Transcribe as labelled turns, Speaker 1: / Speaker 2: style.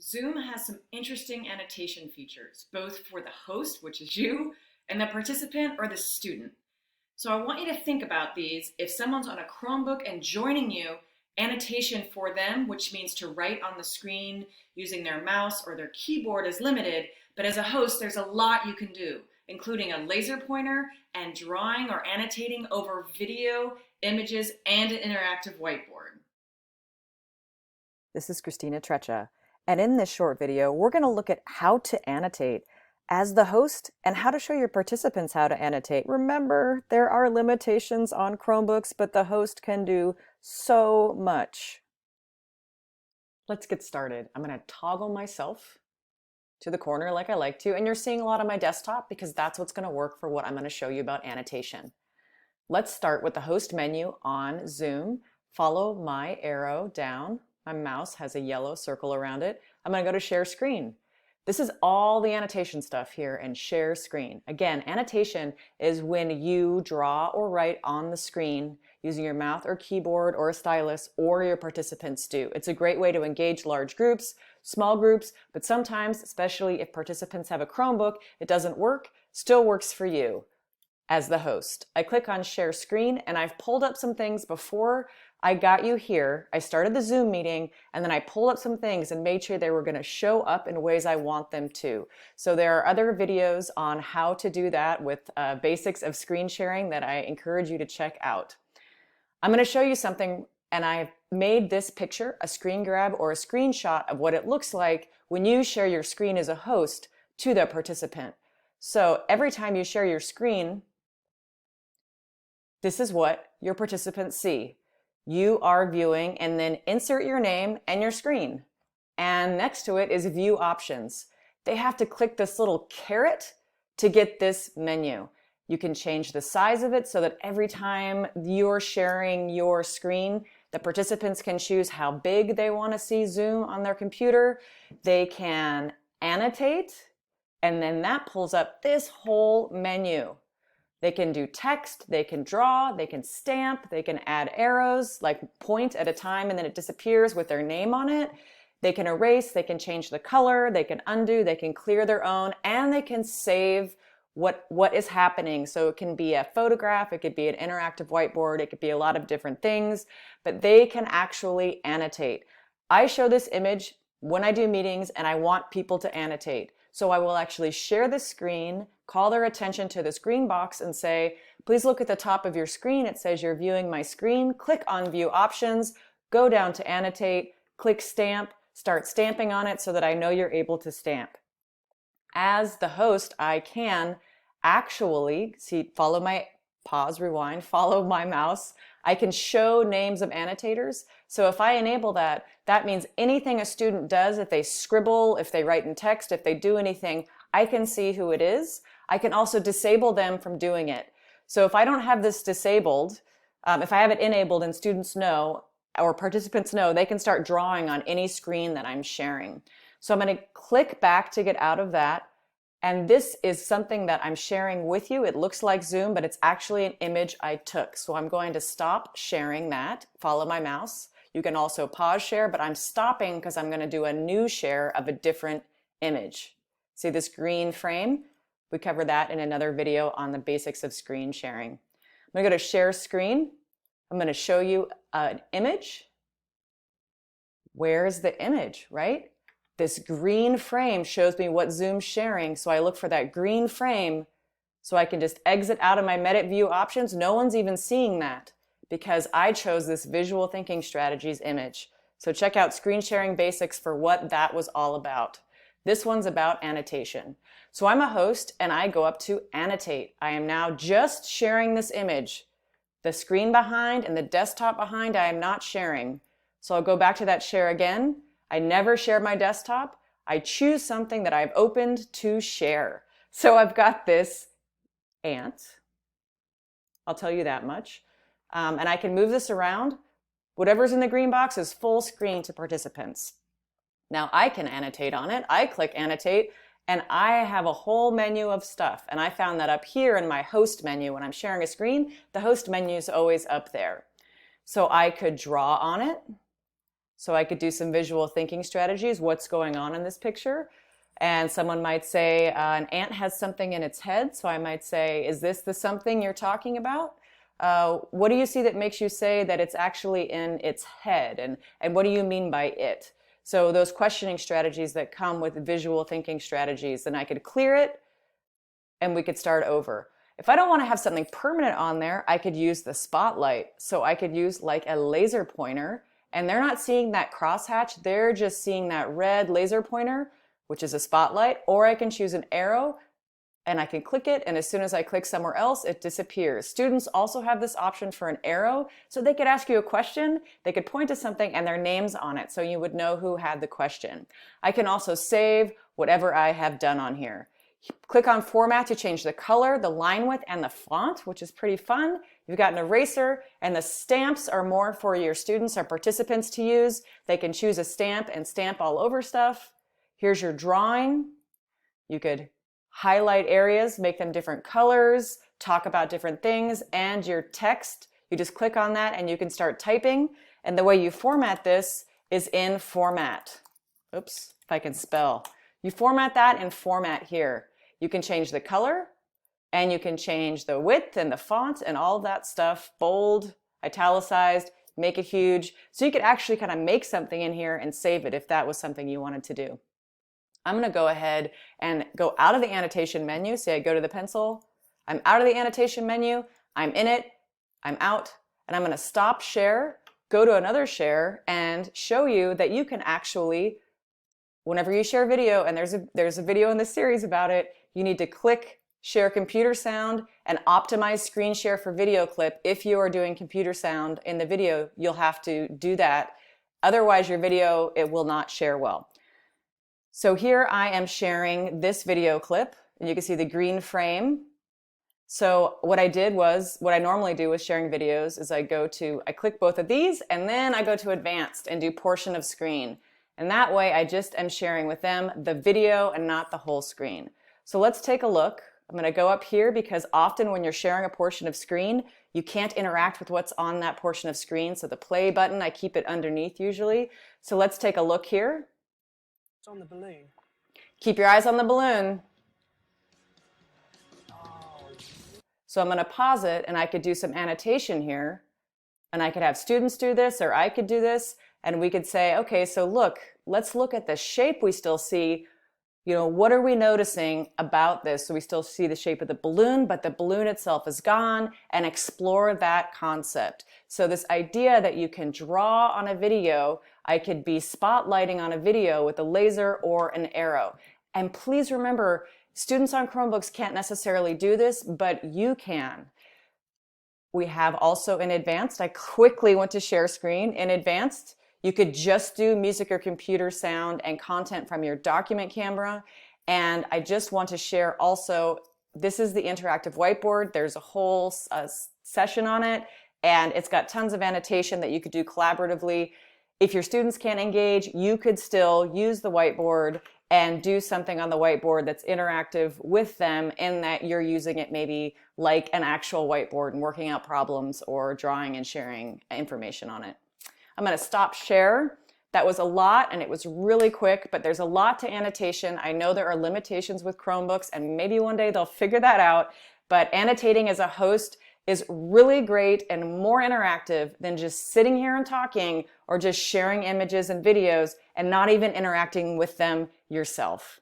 Speaker 1: Zoom has some interesting annotation features, both for the host, which is you, and the participant or the student. So I want you to think about these. If someone's on a Chromebook and joining you, annotation for them, which means to write on the screen using their mouse or their keyboard, is limited. But as a host, there's a lot you can do, including a laser pointer and drawing or annotating over video, images, and an interactive whiteboard.
Speaker 2: This is Christina Treccia, and in this short video, we're going to look at how to annotate as the host and how to show your participants how to annotate. Remember, there are limitations on Chromebooks, but the host can do so much. Let's get started. I'm going to toggle myself to the corner like I like to, and you're seeing a lot on my desktop because that's what's going to work for what I'm going to show you about annotation. Let's start with the host menu on Zoom. Follow my arrow down. My mouse has a yellow circle around it. I'm going to go to share screen. This is all the annotation stuff here in share screen. Again, annotation is when you draw or write on the screen using your mouth or keyboard or a stylus, or your participants do. It's a great way to engage large groups, small groups, but sometimes, especially if participants have a Chromebook, it doesn't work, still works for you as the host. I click on share screen and I've pulled up some things before I got you here. I started the Zoom meeting and then I pulled up some things and made sure they were going to show up in ways I want them to. So there are other videos on how to do that with basics of screen sharing that I encourage you to check out. I'm going to show you something, and I've made this picture a screen grab or a screenshot of what it looks like when you share your screen as a host to the participant. So every time you share your screen, this is what your participants see. You are viewing, and then insert your name and your screen. And next to it is view options. They have to click this little caret to get this menu. You can change the size of it so that every time you're sharing your screen, the participants can choose how big they want to see Zoom on their computer. They can annotate, and then that pulls up this whole menu. They can do text, they can draw, they can stamp, they can add arrows, like point at a time and then it disappears with their name on it. They can erase, they can change the color, they can undo, they can clear their own, and they can save what is happening. So it can be a photograph, it could be an interactive whiteboard, it could be a lot of different things, but they can actually annotate. I show this image when I do meetings and I want people to annotate. So I will actually share the screen, call their attention to this green box and say, please look at the top of your screen. It says you're viewing my screen. Click on view options, go down to annotate, click stamp, start stamping on it so that I know you're able to stamp. As the host, I can actually follow my pause, rewind, follow my mouse. I can show names of annotators. So if I enable that, that means anything a student does, if they scribble, if they write in text, if they do anything, I can see who it is. I can also disable them from doing it. So if I don't have this disabled, if I have it enabled and students know, or participants know, they can start drawing on any screen that I'm sharing. So I'm going to click back to get out of that. And this is something that I'm sharing with you. It looks like Zoom, but it's actually an image I took. So I'm going to stop sharing that, follow my mouse. You can also pause share, but I'm stopping because I'm going to do a new share of a different image. See this green frame? We cover that in another video on the basics of screen sharing. I'm going to go to share screen. I'm going to show you an image. Where's the image, right? This green frame shows me what Zoom's sharing, so I look for that green frame so I can just exit out of my Medit view options. No one's even seeing that because I chose this visual thinking strategies image. So check out screen sharing basics for what that was all about. This one's about annotation. So I'm a host and I go up to annotate. I am now just sharing this image. The screen behind and the desktop behind I am not sharing. So I'll go back to that share again. I never share my desktop. I choose something that I've opened to share. So I've got this ant. I'll tell you that much. And I can move this around. Whatever's in the green box is full screen to participants. Now I can annotate on it. I click annotate and I have a whole menu of stuff. And I found that up here in my host menu. When I'm sharing a screen, the host menu is always up there. So I could draw on it. So I could do some visual thinking strategies. What's going on in this picture? And someone might say, an ant has something in its head. So I might say, is this the something you're talking about? What do you see that makes you say that it's actually in its head? And what do you mean by it? So those questioning strategies that come with visual thinking strategies, then I could clear it and we could start over. If I don't want to have something permanent on there, I could use the spotlight. So I could use like a laser pointer, and they're not seeing that crosshatch, they're just seeing that red laser pointer, which is a spotlight, or I can choose an arrow and I can click it, and as soon as I click somewhere else, it disappears. Students also have this option for an arrow, so they could ask you a question, they could point to something and their name's on it, so you would know who had the question. I can also save whatever I have done on here. Click on format to change the color, the line width, and the font, which is pretty fun. You've got an eraser, and the stamps are more for your students or participants to use. They can choose a stamp and stamp all over stuff. Here's your drawing. You could highlight areas, make them different colors, talk about different things, and your text. You just click on that and you can start typing. And the way you format this is in format. Oops, if I can spell. You format that in format here. You can change the color and you can change the width and the font and all of that stuff, bold, italicized, make it huge. So you could actually kind of make something in here and save it if that was something you wanted to do. I'm going to go ahead and go out of the annotation menu. Say I go to the pencil. I'm out of the annotation menu. I'm in it. I'm out. And I'm going to stop share, go to another share, and show you that you can actually, whenever you share video, and there's a video in this series about it, you need to click share computer sound and optimize screen share for video clip. If you are doing computer sound in the video, you'll have to do that. Otherwise, your video, it will not share well. So here I am sharing this video clip, and you can see the green frame. So what I did was, what I normally do with sharing videos is I click both of these, and then I go to advanced and do portion of screen. And that way I just am sharing with them the video and not the whole screen. So let's take a look. I'm going to go up here because often when you're sharing a portion of screen, you can't interact with what's on that portion of screen. So the play button, I keep it underneath usually. So let's take a look here.
Speaker 3: It's on the balloon.
Speaker 2: Keep your eyes on the balloon. So I'm going to pause it and I could do some annotation here. And I could have students do this, or I could do this. And we could say, okay, so look, let's look at the shape we still see. You know, what are we noticing about this? So we still see the shape of the balloon, but the balloon itself is gone, and explore that concept. So this idea that you can draw on a video, I could be spotlighting on a video with a laser or an arrow. And please remember, students on Chromebooks can't necessarily do this, but you can. We have also in advanced, I quickly went to share screen. In advanced, you could just do music or computer sound and content from your document camera. And I just want to share also, this is the interactive whiteboard. There's a whole session on it, and it's got tons of annotation that you could do collaboratively. If your students can't engage, you could still use the whiteboard and do something on the whiteboard that's interactive with them, in that you're using it maybe like an actual whiteboard and working out problems or drawing and sharing information on it. I'm going to stop share. That was a lot and it was really quick, but there's a lot to annotation. I know there are limitations with Chromebooks, and maybe one day they'll figure that out, but annotating as a host is really great and more interactive than just sitting here and talking or just sharing images and videos and not even interacting with them yourself.